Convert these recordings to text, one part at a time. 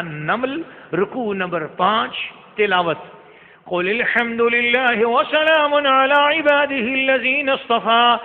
النمل رکوع نمبر 5 تلاوت. قل الحمد لله وسلام على عباده الذين اصطفى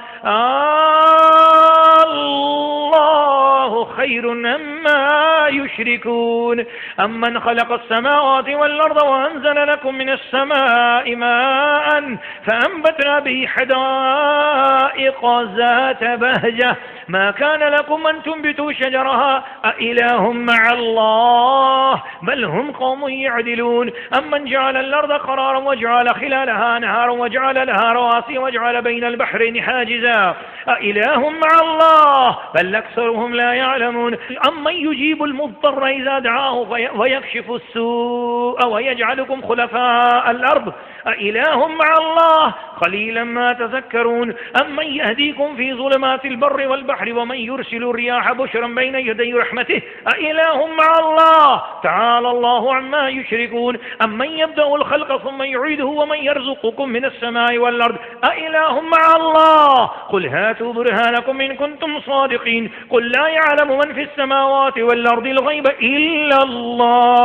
الله خير عما يشركون أمن خلق السماوات والأرض وأنزل لكم من السماء ماء فأنبتنا به حدائق ذات بهجة ما كان لكم أن تنبتوا شجرها أإله مع الله بل هم قوم يعدلون أمن جعل الأرض قرارا وجعل خلالها أنهارا وجعل لها رواسي وجعل بين البحرين حاجزا أإله مع الله بل أكثرهم لا يعلمون أمن يجيب المضطر إذا دعاه ويكشف السوء ويجعلكم خلفاء الأرض أإله مع الله قليلا ما تذكرون أمن يهديكم في ظلمات البر والبحر ومن يرسل الرياح بشرا بين يدي رحمته أإله مع الله تعالى الله عما يشركون أمن يبدأ الخلق ثم يعيده ومن يرزقكم من السماء والأرض أإله مع الله قل هاتوا برهانكم إن كنتم صادقين قل لا يعلم من في السماوات والأرض الغيب إلا الله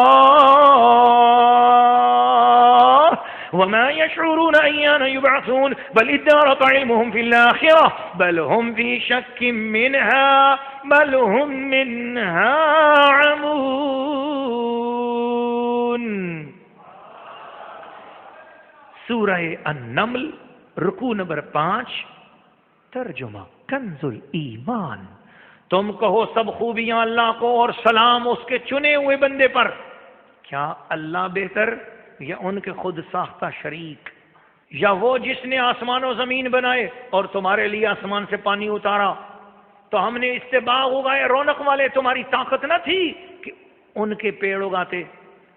وما يشعرون أيان يبعثون بل ادارك علمهم في الآخرة بل هم في شك منها بل هم منها عمون. سورہ النمل رکوع نمبر 5 ترجمہ کنز الایمان. تم کہو سب خوبیاں اللہ کو اور سلام اس کے چنے ہوئے بندے پر. کیا اللہ بہتر یا ان کے خود ساختہ شریک، یا وہ جس نے آسمان و زمین بنائے اور تمہارے لیے آسمان سے پانی اتارا تو ہم نے اس سے باغ اگائے رونق والے، تمہاری طاقت نہ تھی کہ ان کے پیڑ اگاتے.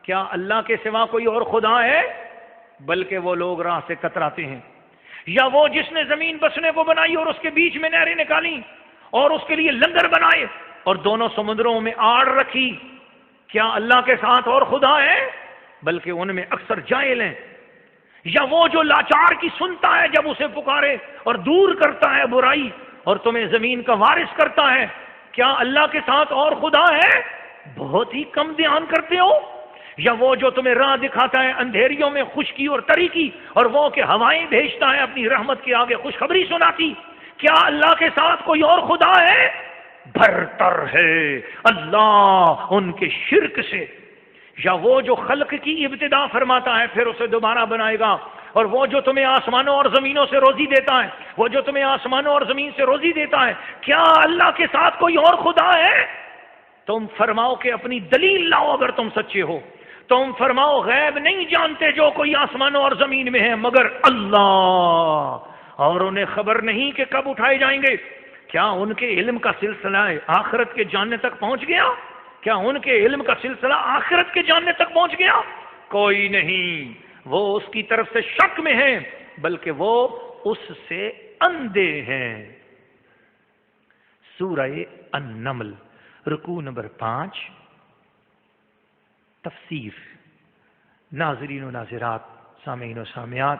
کیا اللہ کے سوا کوئی اور خدا ہے؟ بلکہ وہ لوگ راہ سے کتراتے ہیں. یا وہ جس نے زمین بسنے کو بنائی اور اس کے بیچ میں نہریں نکالی اور اس کے لیے لنگر بنائے اور دونوں سمندروں میں آڑ رکھی، کیا اللہ کے ساتھ اور خدا ہے؟ بلکہ ان میں اکثر جاہل ہیں. یا وہ جو لاچار کی سنتا ہے جب اسے پکارے اور دور کرتا ہے برائی اور تمہیں زمین کا وارث کرتا ہے، کیا اللہ کے ساتھ اور خدا ہے؟ بہت ہی کم دھیان کرتے ہو. یا وہ جو تمہیں راہ دکھاتا ہے اندھیریوں میں خشکی اور تری کی، اور وہ کہ ہوائیں بھیجتا ہے اپنی رحمت کے آگے خوشخبری سناتی، کیا اللہ کے ساتھ کوئی اور خدا ہے؟ برتر ہے اللہ ان کے شرک سے. یا وہ جو خلق کی ابتدا فرماتا ہے پھر اسے دوبارہ بنائے گا، اور وہ جو تمہیں آسمانوں اور زمینوں سے روزی دیتا ہے، وہ جو تمہیں آسمانوں اور زمین سے روزی دیتا ہے، کیا اللہ کے ساتھ کوئی اور خدا ہے؟ تم فرماؤ کہ اپنی دلیل لاؤ اگر تم سچے ہو. تم فرماؤ غیب نہیں جانتے جو کوئی آسمانوں اور زمین میں ہے مگر اللہ، اور انہیں خبر نہیں کہ کب اٹھائے جائیں گے. کیا ان کے علم کا سلسلہ آخرت کے جاننے تک پہنچ گیا؟ کیا ان کے علم کا سلسلہ آخرت کے جاننے تک پہنچ گیا؟ کوئی نہیں. وہ اس کی طرف سے شک میں ہیں بلکہ وہ اس سے اندھے ہیں. سورہ النمل رکوع نمبر 5 تفسیر. ناظرین و ناظرات، سامعین و سامعات،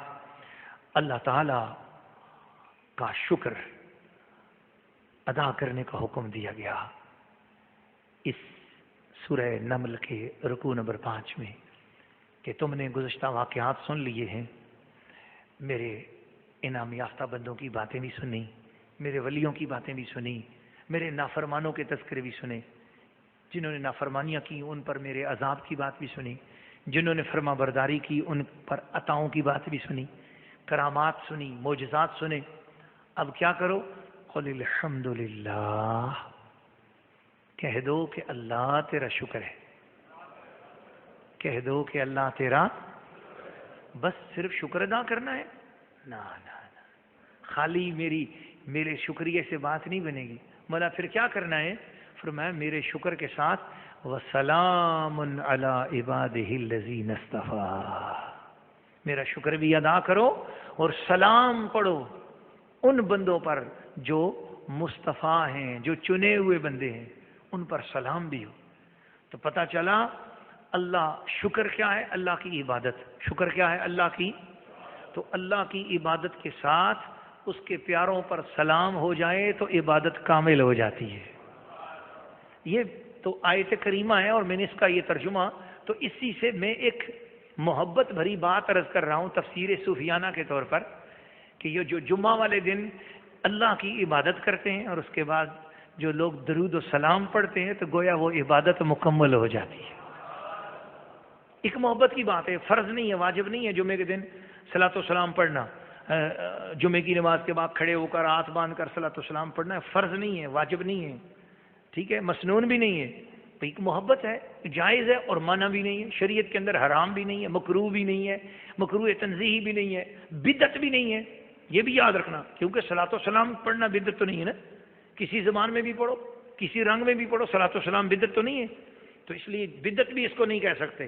اللہ تعالی کا شکر ادا کرنے کا حکم دیا گیا اس سورہ نمل کے رکوع نمبر 5 میں کہ تم نے گزشتہ واقعات سن لیے ہیں، میرے انعام یافتہ بندوں کی باتیں بھی سنی، میرے ولیوں کی باتیں بھی سنی، میرے نافرمانوں کے تذکرے بھی سنے، جنہوں نے نافرمانیاں کی ان پر میرے عذاب کی بات بھی سنی، جنہوں نے فرما برداری کی ان پر عطاؤں کی بات بھی سنی، کرامات سنی، معجزات سنے. اب کیا کرو؟ قل الحمدللہ، کہہ دو کہ اللہ تیرا شکر ہے. کہہ دو کہ اللہ تیرا، بس صرف شکر ادا کرنا ہے؟ نہ خالی میرے شکریہ سے بات نہیں بنے گی. مولا پھر کیا کرنا ہے؟ فرمایا میرے شکر کے ساتھ وَسَلَامٌ عَلَىٰ عِبَادِهِ الَّذِينَ اصْطَفَىٰ، میرا شکر بھی ادا کرو اور سلام پڑھو ان بندوں پر جو مصطفیٰ ہیں، جو چنے ہوئے بندے ہیں، ان پر سلام بھی ہو. تو پتہ چلا اللہ شکر کیا ہے؟ اللہ کی عبادت. شکر کیا ہے؟ اللہ کی. تو اللہ کی عبادت کے ساتھ اس کے پیاروں پر سلام ہو جائے تو عبادت کامل ہو جاتی ہے. یہ تو آیت کریمہ ہے اور میں نے اس کا یہ ترجمہ، تو اسی سے میں ایک محبت بھری بات عرض کر رہا ہوں تفسیر صوفیانہ کے طور پر، کہ یہ جو جمعہ والے دن اللہ کی عبادت کرتے ہیں اور اس کے بعد جو لوگ درود و سلام پڑھتے ہیں تو گویا وہ عبادت مکمل ہو جاتی ہے۔ ایک محبت کی بات ہے، فرض نہیں ہے، واجب نہیں ہے جمعے کے دن صلاۃ و سلام پڑھنا، جمعے کی نماز کے بعد کھڑے ہو کر ہاتھ باندھ کر صلاۃ و سلام پڑھنا ہے، فرض نہیں ہے، واجب نہیں ہے، ٹھیک ہے، مسنون بھی نہیں ہے، ایک محبت ہے، جائز ہے اور منع بھی نہیں ہے، شریعت کے اندر حرام بھی نہیں ہے، مکروہ بھی نہیں ہے، مکروہ تنزیہی بھی نہیں ہے، بدعت بھی نہیں ہے، یہ بھی یاد رکھنا، کیونکہ صلاۃ و سلام پڑھنا بدعت تو نہیں ہے نا، کسی زبان میں بھی پڑھو، کسی رنگ میں بھی پڑھو، صلاۃ و سلام بدعت تو نہیں ہے، تو اس لیے بدعت بھی اس کو نہیں کہہ سکتے،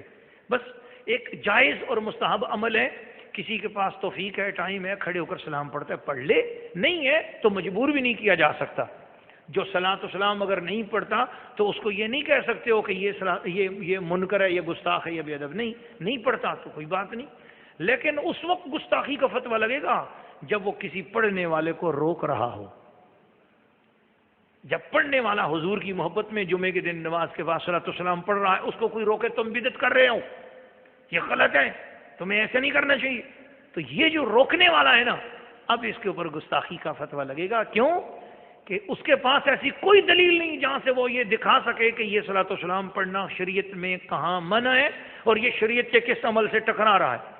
بس ایک جائز اور مستحب عمل ہے، کسی کے پاس توفیق ہے، ٹائم ہے، کھڑے ہو کر سلام پڑھتا ہے پڑھ لے، نہیں ہے تو مجبور بھی نہیں کیا جا سکتا۔ جو صلاۃ و سلام اگر نہیں پڑھتا تو اس کو یہ نہیں کہہ سکتے ہو کہ یہ منکر ہے، یہ گستاخ ہے، یہ بے ادب، نہیں پڑھتا تو کوئی بات نہیں، لیکن اس وقت گستاخی کا فتویٰ لگے گا جب وہ کسی پڑھنے والے کو روک رہا ہو، جب پڑھنے والا حضور کی محبت میں جمعے کے دن نماز کے بعد صلاۃ و سلام پڑھ رہا ہے، اس کو کوئی روکے تم بدعت کر رہے ہو، یہ غلط ہے، تمہیں ایسا نہیں کرنا چاہیے، تو یہ جو روکنے والا ہے نا، اب اس کے اوپر گستاخی کا فتویٰ لگے گا، کیوں کہ اس کے پاس ایسی کوئی دلیل نہیں جہاں سے وہ یہ دکھا سکے کہ یہ صلاۃ و سلام پڑھنا شریعت میں کہاں منع ہے اور یہ شریعت کے کس عمل سے ٹکرا رہا ہے۔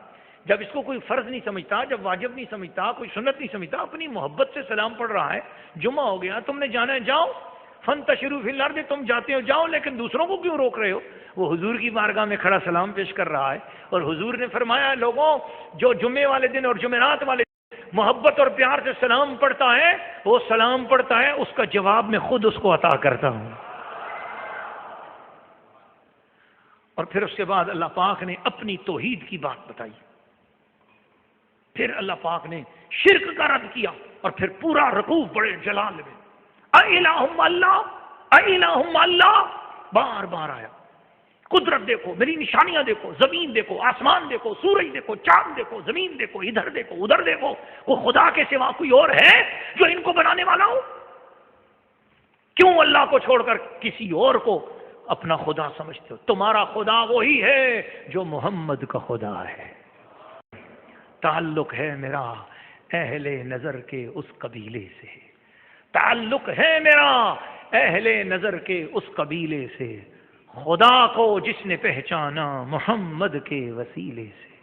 جب اس کو کوئی فرض نہیں سمجھتا، جب واجب نہیں سمجھتا، کوئی سنت نہیں سمجھتا، اپنی محبت سے سلام پڑھ رہا ہے، جمعہ ہو گیا، تم نے جانا ہے جاؤ، فانتشروا فی الارض، تم جاتے ہو جاؤ، لیکن دوسروں کو کیوں روک رہے ہو؟ وہ حضور کی بارگاہ میں کھڑا سلام پیش کر رہا ہے، اور حضور نے فرمایا لوگوں جو جمعے والے دن اور جمعرات والے محبت اور پیار سے سلام پڑھتا ہے، وہ سلام پڑھتا ہے، اس کا جواب میں خود اس کو عطا کرتا ہوں۔ اور پھر اس کے بعد اللہ پاک نے اپنی توحید کی بات بتائی، پھر اللہ پاک نے شرک کا رد کیا، اور پھر پورا رکوع بڑے جلال میں اِلٰہُ اللہ اِلٰہُ اللہ بار بار آیا۔ قدرت دیکھو، میری نشانیاں دیکھو، زمین دیکھو، آسمان دیکھو، سورج دیکھو، چاند دیکھو، زمین دیکھو، ادھر دیکھو، ادھر دیکھو، وہ خدا کے سوا کوئی اور ہے جو ان کو بنانے والا ہو؟ کیوں اللہ کو چھوڑ کر کسی اور کو اپنا خدا سمجھتے ہو؟ تمہارا خدا وہی ہے جو محمد کا خدا ہے۔ تعلق ہے میرا اہل نظر کے اس قبیلے سے، تعلق ہے میرا اہل نظر کے اس قبیلے سے، خدا کو جس نے پہچانا محمد کے وسیلے سے۔